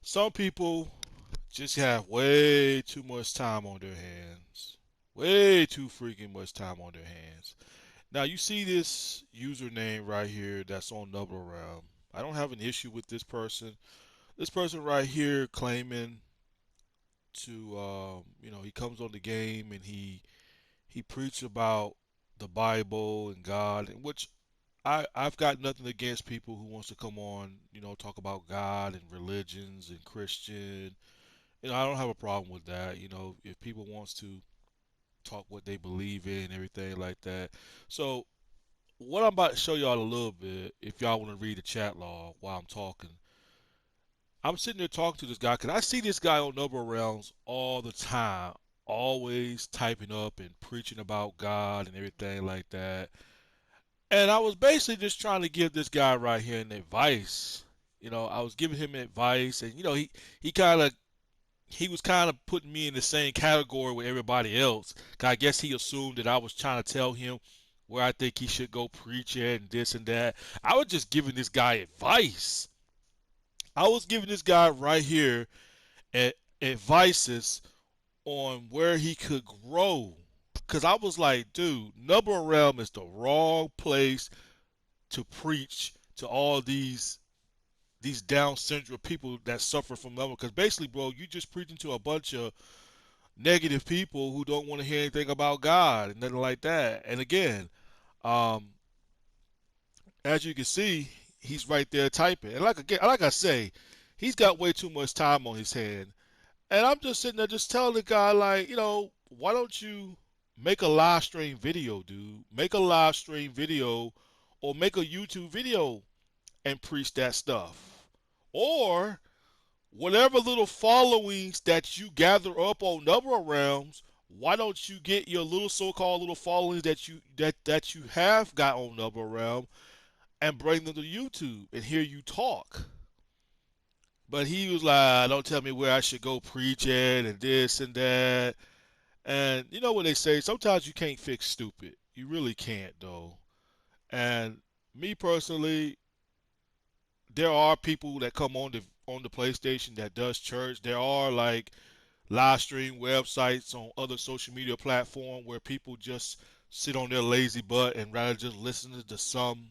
Some people just have way too much time on their hands. Way too freaking much time on their hands. Now you see this username right here that's on Nebula Realm. I don't have an issue with this person. This person right here claiming to, he comes on the game and he preaches about the Bible and God, and which I've got nothing against people who wants to come on, talk about God and religions and Christian. I don't have a problem with that. If people wants to talk what they believe in and everything like that. So what I'm about to show y'all a little bit, if y'all want to read the chat log while I'm talking, I'm sitting there talking to this guy because I see this guy on Noble Realms all the time, always typing up and preaching about God and everything like that. And I was basically just trying to give this guy right here an advice. I was giving him advice, and he kind of he was kind of putting me in the same category with everybody else. 'Cause I guess he assumed that I was trying to tell him where I think he should go preach at and this and that. I was just giving this guy advice. I was giving this guy right here advices on where he could grow. Cause I was like, dude, Number Realm is the wrong place to preach to all these Down syndrome people that suffer from level. Because basically, bro, you just preaching to a bunch of negative people who don't want to hear anything about God and nothing like that. And again, um, as you can see, he's right there typing. And like I say, he's got way too much time on his hand. And I'm just sitting there just telling the guy, like, why don't you make a live stream video, dude? Make a live stream video or make a YouTube video and preach that stuff. Or whatever little followings that you gather up on number realms, why don't you get your little so-called little followings that you have got on number realm and bring them to YouTube and hear you talk? But he was like, don't tell me where I should go preach at and this and that. And you know what they say, sometimes you can't fix stupid. You really can't though. And me personally, there are people that come on the PlayStation that does church. There are like live stream websites on other social media platform where people just sit on their lazy butt and rather just listen to some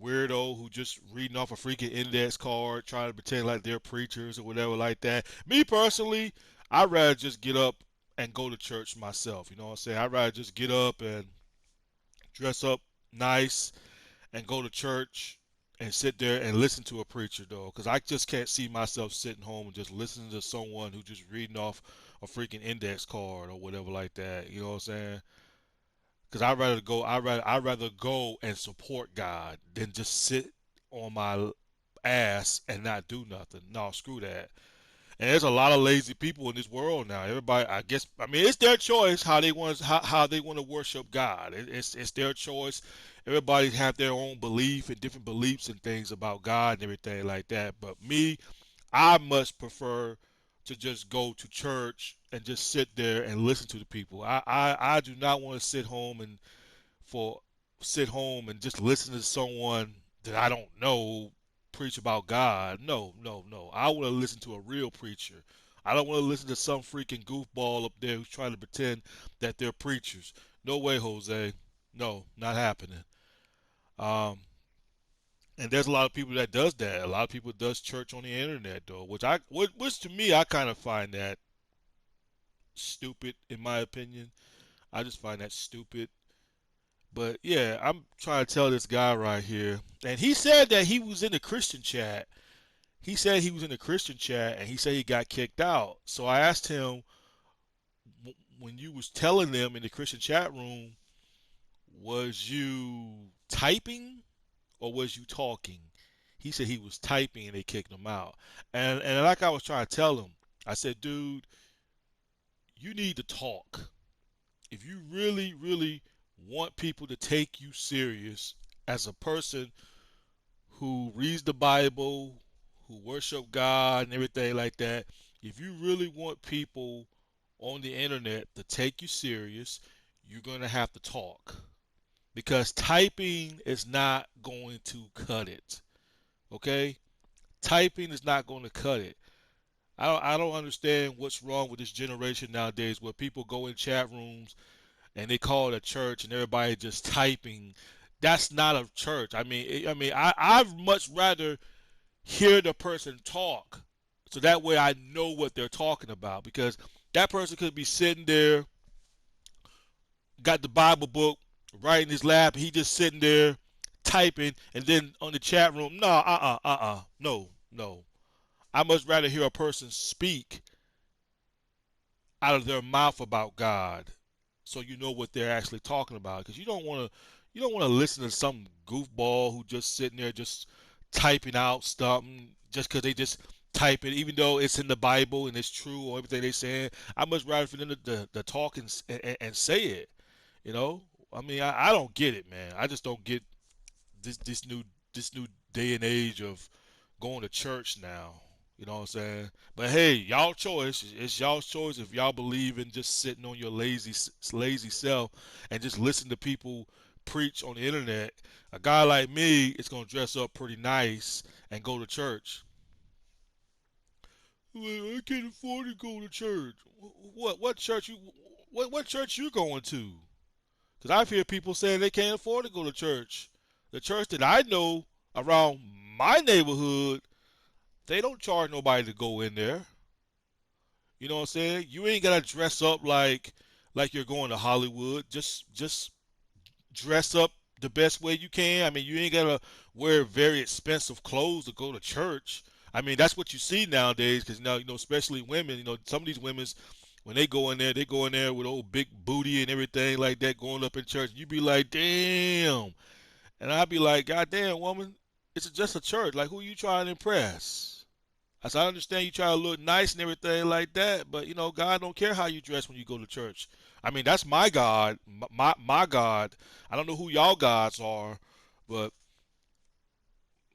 weirdo who just reading off a freaking index card trying to pretend like they're preachers or whatever like that. Me personally, I'd rather just get up and go to church myself. You know what I'm saying? I'd rather just get up and dress up nice and go to church and sit there and listen to a preacher though, because I just can't see myself sitting home and just listening to someone who just reading off a freaking index card or whatever like that. You know what I'm saying? Because I'd rather go and support God than just sit on my ass and not do nothing. No, screw that. And there's a lot of lazy people in this world now. Everybody, I mean, it's their choice how they want to worship God. It's their choice. Everybody have their own belief and different beliefs and things about God and everything like that. But me, I much prefer to just go to church and just sit there and listen to the people. I do not want to for sit home and just listen to someone that I don't know preach about God. No, no, no. I want to listen to a real preacher. I don't want to listen to some freaking goofball up there who's trying to pretend that they're preachers. No way, Jose. No, not happening. Um, and there's a lot of people that does that. A lot of people does church on the internet though, which to me I kind of find that stupid in my opinion. I just find that stupid. But yeah, I'm trying to tell this guy right here, and he said that he was in the Christian chat. He said he was in the Christian chat, and he said he got kicked out. So I asked him, when you was telling them in the Christian chat room, was you typing or was you talking? He said he was typing and they kicked him out. And like I was trying to tell him, I said, dude, you need to talk. If you really, really want people to take you serious as a person who reads the Bible, who worship God and everything like that, if you really want people on the internet to take you serious, you're going to have to talk. Because typing is not going to cut it. Okay? Typing is not going to cut it. I don't understand what's wrong with this generation nowadays where people go in chat rooms and they call it a church and everybody just typing. That's not a church. I'd much rather hear the person talk so that way I know what they're talking about, because that person could be sitting there, got the Bible book right in his lap, and he just sitting there typing, and then on the chat room, no, no, no. I much rather hear a person speak out of their mouth about God, so you know what they're actually talking about. Because you don't want to listen to some goofball who just sitting there just typing out something just because they just type it, even though it's in the Bible and it's true or everything they saying. I much rather for them to talk and say it. You know, I don't get it, man. I just don't get this new day and age of going to church now. You know what I'm saying? But hey, y'all choice. It's y'all's choice if y'all believe in just sitting on your lazy self and just listen to people preach on the internet. A guy like me is gonna dress up pretty nice and go to church. Well, I can't afford to go to church. What church you what church you going to? Because I've heard people saying they can't afford to go to church. The church that I know around my neighborhood, they don't charge nobody to go in there. You know what I'm saying? You ain't gotta dress up like you're going to Hollywood. Just dress up the best way you can. You ain't gotta wear very expensive clothes to go to church. That's what you see nowadays. Because now, especially women. Some of these women's when they go in there with old big booty and everything like that, going up in church. You be like, damn, and I'd be like, God damn, woman, it's just a church. Like, who you trying to impress? I said, I understand you try to look nice and everything like that, but God don't care how you dress when you go to church. That's my God, my God. I don't know who y'all gods are, but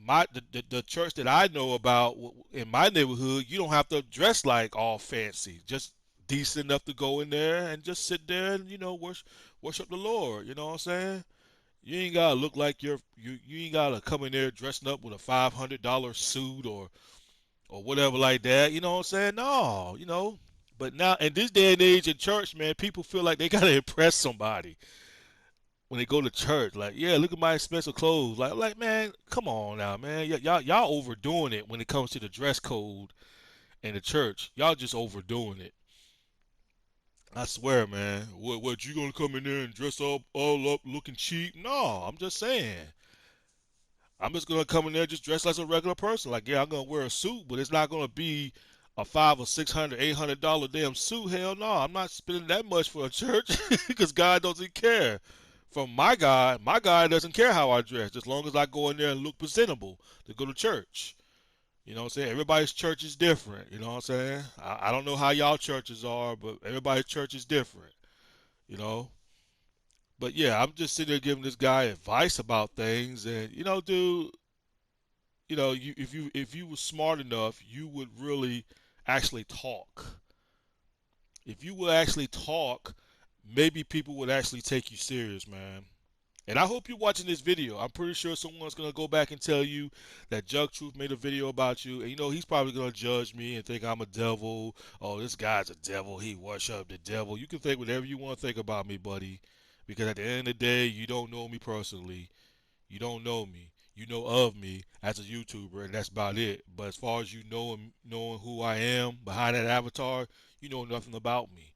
the church that I know about in my neighborhood, you don't have to dress like all fancy. Just decent enough to go in there and just sit there and worship the Lord. You know what I'm saying? You ain't gotta look like you ain't gotta come in there dressing up with a $500 suit or whatever like that. You know what I'm saying? No, But now in this day and age in church, man, people feel like they gotta impress somebody when they go to church. Like, yeah, look at my expensive clothes. Like, man, come on now, man. Y'all overdoing it when it comes to the dress code in the church. Y'all just overdoing it. I swear, man. What you gonna come in there and dress up all up looking cheap? No, I'm just saying. I'm just gonna come in there just dressed as a regular person. Like, yeah, I'm gonna wear a suit, but it's not gonna be a $500 or $600 damn suit. Hell no, I'm not spending that much for a church because God doesn't care. From my God doesn't care how I dress, as long as I go in there and look presentable to go to church. You know what I'm saying? Everybody's church is different. You know what I'm saying? I don't know how y'all churches are, but everybody's church is different. You know. But yeah, I'm just sitting there giving this guy advice about things, and dude, if you were smart enough, you would really actually talk. If you would actually talk, maybe people would actually take you serious, man. And I hope you're watching this video. I'm pretty sure someone's gonna go back and tell you that Jug Truth made a video about you, and he's probably gonna judge me and think I'm a devil. Oh, this guy's a devil. He worship the devil. You can think whatever you want to think about me, buddy, because at the end of the day, you don't know me personally. You don't know me. You know of me as a YouTuber, and that's about it. But as far as knowing who I am behind that avatar, you know nothing about me.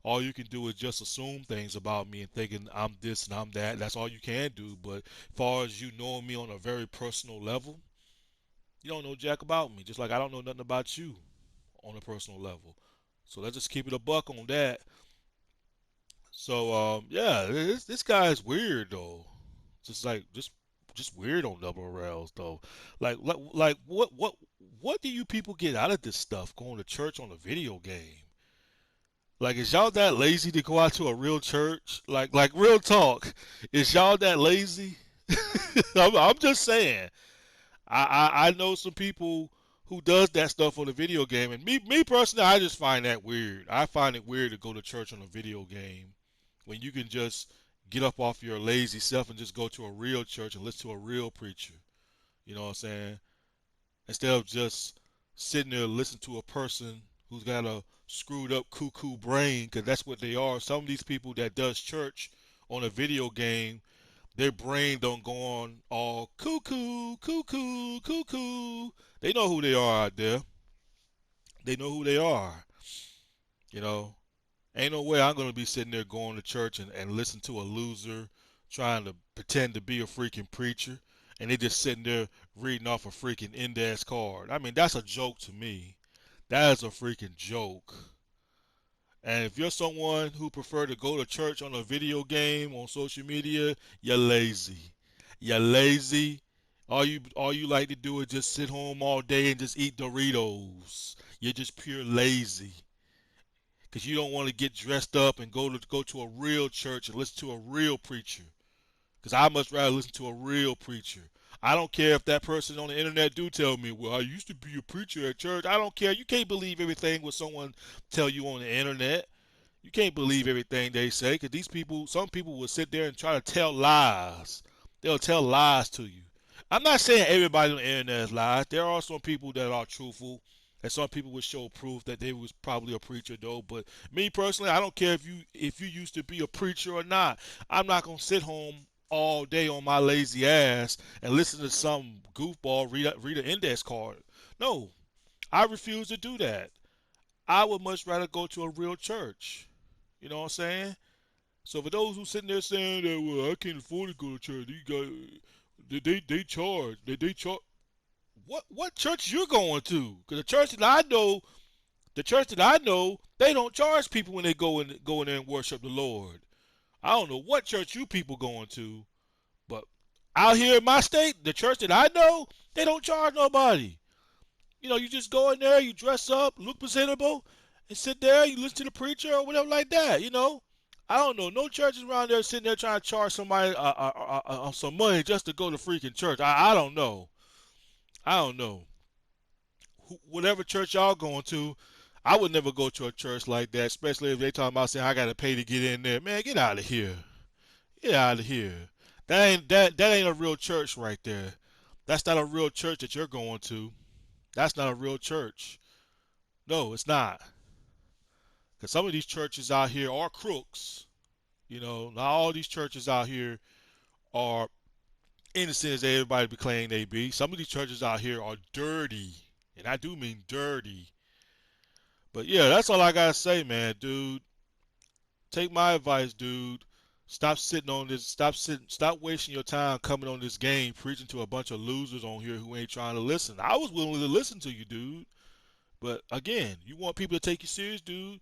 All you can do is just assume things about me and thinking I'm this and I'm that. That's all you can do. But as far as you knowing me on a very personal level, you don't know jack about me. Just like I don't know nothing about you on a personal level. So let's just keep it a buck on that. So yeah, this guy is weird though. Just weird on double rails though. Like what do you people get out of this stuff going to church on a video game? Like, is y'all that lazy to go out to a real church? Like real talk, is y'all that lazy? I'm just saying. I know some people who does that stuff on a video game, and me personally, I just find that weird. I find it weird to go to church on a video game when you can just get up off your lazy self and just go to a real church and listen to a real preacher. You know what I'm saying? Instead of just sitting there listening to a person who's got a screwed up cuckoo brain, because that's what they are. Some of these people that does church on a video game, their brain don't go on all cuckoo, cuckoo, cuckoo. They know who they are out there. They know who they are. You know, ain't no way I'm gonna be sitting there going to church and listen to a loser trying to pretend to be a freaking preacher, and they just sitting there reading off a freaking index card. I mean, that's a joke to me. That is a freaking joke. And if you're someone who prefer to go to church on a video game on social media, you're lazy. You're lazy. All you like to do is just sit home all day and just eat Doritos. You're just pure lazy. Cause you don't want to get dressed up and go to a real church and listen to a real preacher. Cause I much rather listen to a real preacher. I don't care if that person on the internet do tell me, well, I used to be a preacher at church. I don't care. You can't believe everything what someone tell you on the internet. You can't believe everything they say, because these people, some people will sit there and try to tell lies. They'll tell lies to you. I'm not saying everybody on the internet is lies. There are some people that are truthful, and some people will show proof that they was probably a preacher though. But me personally, I don't care if you used to be a preacher or not. I'm not gonna sit home all day on my lazy ass and listen to some goofball read an index card. No, I refuse to do that. I would much rather go to a real church. You know what I'm saying? So for those who sitting there saying that, well, I can't afford to go to church, you got they charge they charge. What church you going to? Because the church that I know, they don't charge people when they go in there and worship the Lord. I don't know what church you people going to, but out here in my state, the church that I know, they don't charge nobody. You just go in there, you dress up, look presentable, and sit there, you listen to the preacher or whatever like that. I don't know. No churches around there sitting there trying to charge somebody some money just to go to freaking church. I don't know. I don't know. Whatever church y'all going to, I would never go to a church like that, especially if they talking about saying I got to pay to get in there. Man, get out of here. Get out of here. That ain't a real church right there. That's not a real church that you're going to. That's not a real church. No, it's not. Because some of these churches out here are crooks. Not all these churches out here are innocent as everybody be claiming they be. Some of these churches out here are dirty. And I do mean dirty. But yeah, that's all I gotta say, man, dude. Take my advice, dude. Stop sitting on this. Stop wasting your time coming on this game preaching to a bunch of losers on here who ain't trying to listen. I was willing to listen to you, dude. But again, you want people to take you serious, dude.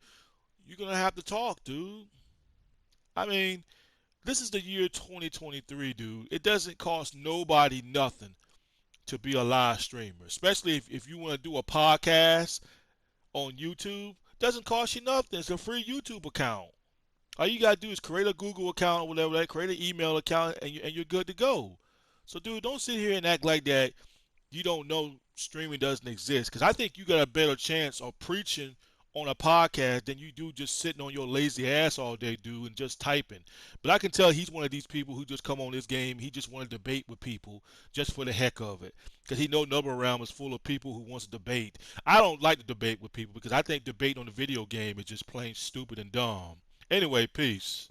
You're gonna have to talk, dude. I mean, this is the year 2023, dude. It doesn't cost nobody nothing to be a live streamer, especially if you want to do a podcast on YouTube. Doesn't cost you nothing. It's a free YouTube account. All you gotta do is create a Google account or whatever, that create an email account, and you're good to go. So, dude, don't sit here and act like that you don't know streaming doesn't exist. Because I think you got a better chance of preaching on a podcast than you do just sitting on your lazy ass all day, dude, and just typing. But I can tell he's one of these people who just come on this game. He just want to debate with people just for the heck of it. Because he know Number Realm is full of people who wants to debate. I don't like to debate with people because I think debate on the video game is just plain stupid and dumb. Anyway, peace.